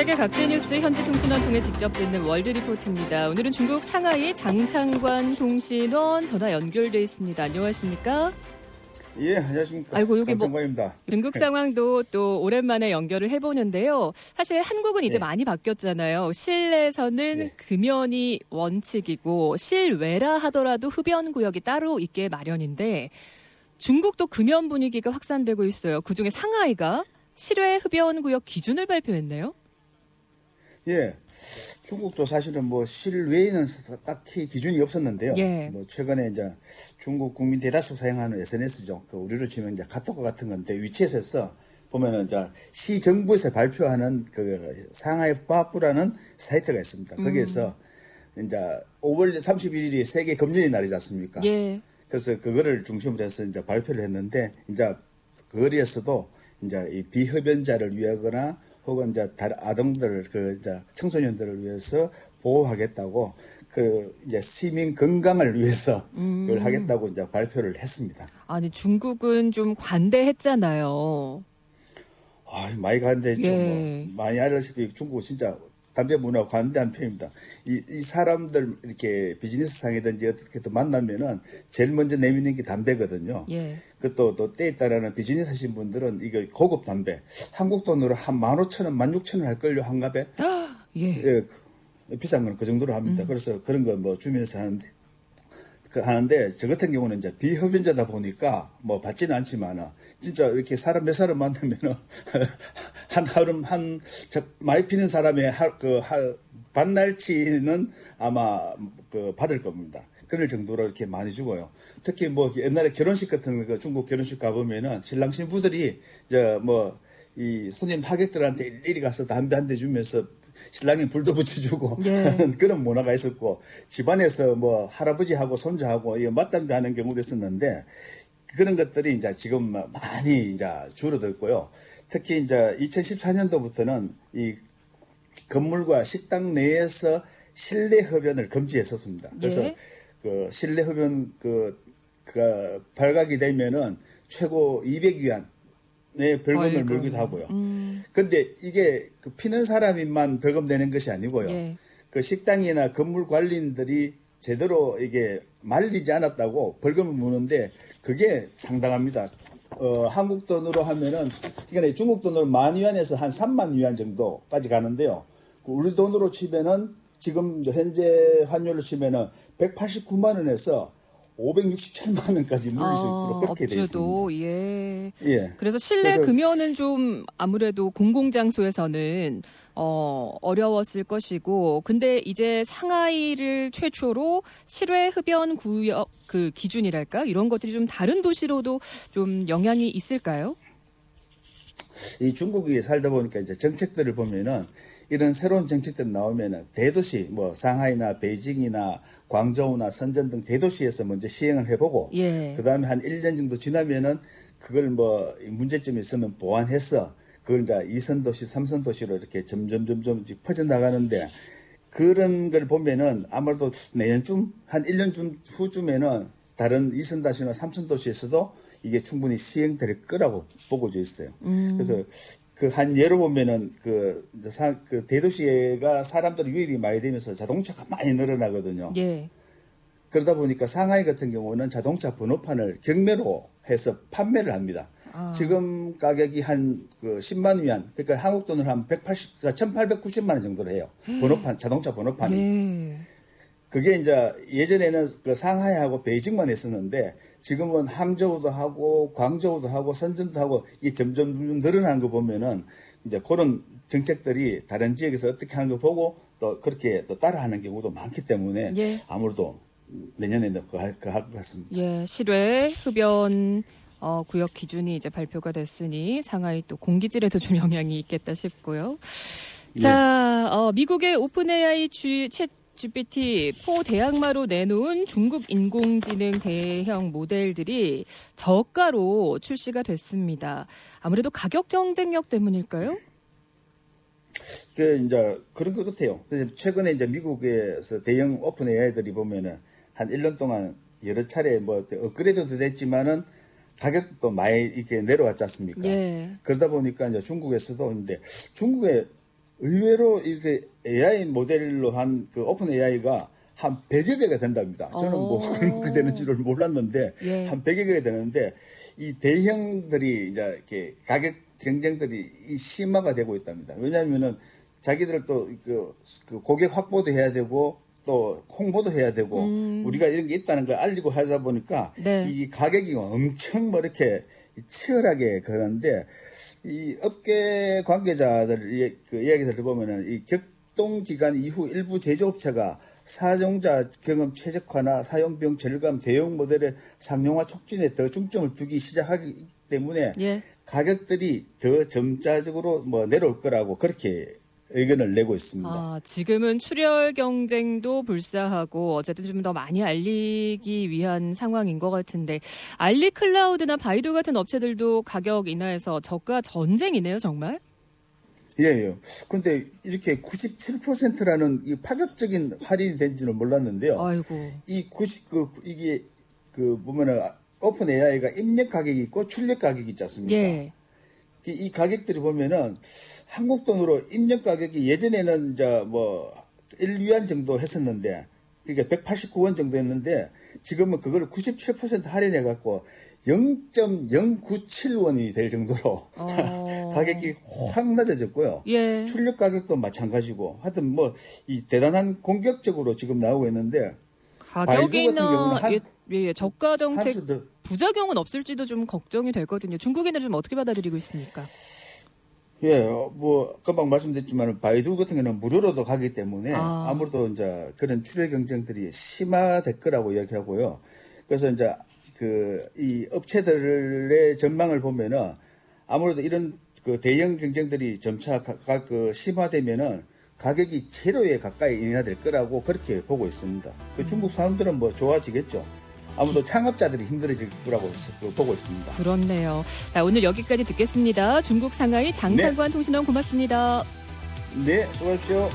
세계 각지 뉴스 현지 통신원 통해 직접 듣는 월드 리포트입니다. 오늘은 중국 상하이 장창관 통신원 전화 연결돼 있습니다. 안녕하십니까? 예, 안녕하십니까. 아이고, 여기 장창관입니다. 중국 상황도 또 오랜만에 연결을 해보는데요. 사실 한국은 이제 많이 바뀌었잖아요. 실내에서는 금연이 원칙이고 실외라 하더라도 흡연 구역이 따로 있게 마련인데 중국도 금연 분위기가 확산되고 있어요. 그중에 상하이가 실외 흡연 구역 기준을 발표했네요. 예, 중국도 사실은 뭐 실외에는 딱히 기준이 없었는데요. 예. 뭐 최근에 이제 중국 국민 대다수 사용하는 SNS죠. 그 우리로 치면 이제 카톡과 같은 건데 위챗에서 보면은 이제 시 정부에서 발표하는 그 상하이 파브라는 사이트가 있습니다. 거기에서 이제 5월 31일이 세계 금연의 날이지 않습니까? 예. 그래서 그거를 중심으로 해서 이제 발표를 했는데 이제 거리에서도 이제 이 비흡연자를 위하거나 혹은 이제 다른 아동들 그 이제 청소년들을 위해서 보호하겠다고 그 이제 시민 건강을 위해서 그걸 하겠다고 이제 발표를 했습니다. 아니 중국은 좀 관대했잖아요. 아, 많이 관대했죠. 예. 뭐 많이 알다시피 중국은 진짜 담배 문화 관대한 편입니다. 이 사람들 이렇게 비즈니스 상이든지 어떻게든 만나면은 제일 먼저 내미는 게 담배거든요. 예. 그것도 또 때에 따라는 비즈니스 하신 분들은 이거 고급 담배 한국 돈으로 한 15,000원, 16,000원 할걸요 한갑에. 예. 예, 비싼 건 그 정도로 합니다. 그래서 그런 거 뭐 주면서 하는데 저 같은 경우는 이제 비흡연자다 보니까 뭐 받지는 않지만 진짜 이렇게 사람 몇 사람 만나면은 한 하루 많이 피는 사람의 반날치는 아마 그 받을 겁니다. 그럴 정도로 이렇게 많이 주고요. 특히 뭐 옛날에 결혼식 같은 거 중국 결혼식 가보면은 신랑 신부들이 이제 뭐 이 손님 하객들한테 일일이 가서 담배 한 대 주면서 신랑이 불도 붙여주고 하는 그런 문화가 있었고 집안에서 뭐 할아버지하고 손자하고 이거 맞담배 하는 경우도 있었는데 그런 것들이 이제 지금 많이 이제 줄어들고요. 특히 이제 2014년도부터는 이 건물과 식당 내에서 실내 흡연을 금지했었습니다. 그래서 그 실내 흡연 그 발각이 되면은 최고 200위안 네, 벌금을 물기도 하고요. 근데 이게 그 피는 사람이만 벌금 내는 것이 아니고요. 그 식당이나 건물 관리인들이 제대로 이게 말리지 않았다고 벌금을 무는데 그게 상당합니다. 한국 돈으로 하면은 그러니까 중국 돈으로 10,000위안에서 한 30,000위안 정도까지 가는데요. 우리 돈으로 치면은 지금 현재 환율로 치면은 189만 원에서 567만 원까지 물릴 수 있도록 그렇게 되어 있습니다. 예. 그래서 실내 금연은 좀 아무래도 공공장소에서는 어려웠을 것이고, 근데 이제 상하이를 최초로 실외 흡연 구역 그 기준이랄까 이런 것들이 좀 다른 도시로도 좀 영향이 있을까요? 이 중국에 살다 보니까 이제 정책들을 보면은 이런 새로운 정책들 나오면은 대도시 뭐 상하이나 베이징이나 광저우나 선전 등 대도시에서 먼저 시행을 해보고 그다음에 한 1년 정도 지나면은 그걸 뭐 문제점이 있으면 보완해서 그걸 이제 2선 도시, 3선 도시로 이렇게 점점 퍼져 나가는데 그런 걸 보면은 아무래도 내년쯤 한 1년 후쯤에는 다른 2선 도시나 3선 도시에서도 이게 충분히 시행될 거라고 보고져 있어요. 그래서 그 한 예로 보면은 그 대도시가 사람들 유입이 많이 되면서 자동차가 많이 늘어나거든요. 그러다 보니까 상하이 같은 경우는 자동차 번호판을 경매로 해서 판매를 합니다. 지금 가격이 한 그 10만 위안, 그러니까 한국 돈으로 한 1,890만 원 정도로 해요. 번호판, 자동차 번호판이. 그게 이제 예전에는 그 상하이하고 베이징만 했었는데 지금은 항저우도 하고 광저우도 하고 선전도 하고 이게 점점 늘어나는 거 보면은 이제 그런 정책들이 다른 지역에서 어떻게 하는 거 보고 또 그렇게 또 따라하는 경우도 많기 때문에 아무래도 내년에는 할 것 같습니다. 실외 흡연 구역 기준이 이제 발표가 됐으니 상하이 또 공기질에도 좀 영향이 있겠다 싶고요. 자, 미국의 오픈 AI 챗 GPT-4 대항마로 내놓은 중국 인공지능 대형 모델들이 저가로 출시가 됐습니다. 아무래도 가격 경쟁력 때문일까요? 이제 그런 것 같아요. 최근에 이제 미국에서 대형 오픈 AI들이 보면은 한 1년 동안 여러 차례 뭐 업그레이드도 됐지만은 가격도 많이 이렇게 내려왔지 않습니까? 그러다 보니까 이제 중국에서도 근데 중국의 의외로 이렇게 AI 모델로 한 그 오픈 AI가 한 100여 개가 된답니다. 저는 뭐 그렇게 되는 줄을 몰랐는데 예. 한 100여 개가 되는데 이 대형들이 이제 이렇게 가격 경쟁들이 이 심화가 되고 있답니다. 왜냐하면은 자기들 또 그 고객 확보도 해야 되고 또 홍보도 해야 되고 우리가 이런 게 있다는 걸 알리고 하다 보니까 네. 이 가격이 엄청 뭐 이렇게 치열하게 그러는데 이 업계 관계자들 그 이야기들을 보면은 이 격동 기간 이후 일부 제조업체가 사용자 경험 최적화나 사용 비용 절감, 대형 모델의 상용화 촉진에 더 중점을 두기 시작하기 때문에 예. 가격들이 더 점차적으로 뭐 내려올 거라고 그렇게 의견을 내고 있습니다. 아, 지금은 출혈 경쟁도 불사하고 어쨌든 좀 더 많이 알리기 위한 상황인 것 같은데 알리클라우드나 바이두 같은 업체들도 가격 인하해서 저가 전쟁이네요, 정말. 예. 근데 이렇게 97%라는 이 파격적인 할인이 된지는 몰랐는데요. 아이고. 이게 보면은 오픈 AI가 입력 가격이 있고 출력 가격이 있지 않습니까? 예. 이 가격들이 보면은 한국 돈으로 입력 가격이 예전에는 이제 뭐 1위안 정도 했었는데 그러니까 189원 정도 했는데 지금은 그걸 97% 할인해 갖고 0.097원이 될 정도로 가격이 확 낮아졌고요. 예. 출력 가격도 마찬가지고 하여튼 뭐 이 대단한 공격적으로 지금 나오고 있는데 가격이나 바이두 같은 예, 저가 정책 한수 더 부작용은 없을지도 좀 걱정이 되거든요. 중국인은 좀 어떻게 받아들이고 있습니까? 예, 뭐 금방 말씀드렸지만 바이두 같은 경우는 무료로도 가기 때문에 아. 아무래도 이제 그런 출혈 경쟁들이 심화될 거라고 이야기하고요. 그래서 이제 이 업체들의 전망을 보면은 아무래도 이런 그 대형 경쟁들이 점차 심화되면은 가격이 제로에 가까이 인하될 거라고 그렇게 보고 있습니다. 그 중국 사람들은 뭐 좋아지겠죠. 아무도 창업자들이 힘들어질 거라고 보고 있습니다. 그렇네요. 자, 오늘 여기까지 듣겠습니다. 중국 상하이 장상관 통신원 고맙습니다. 네, 수고하십시오.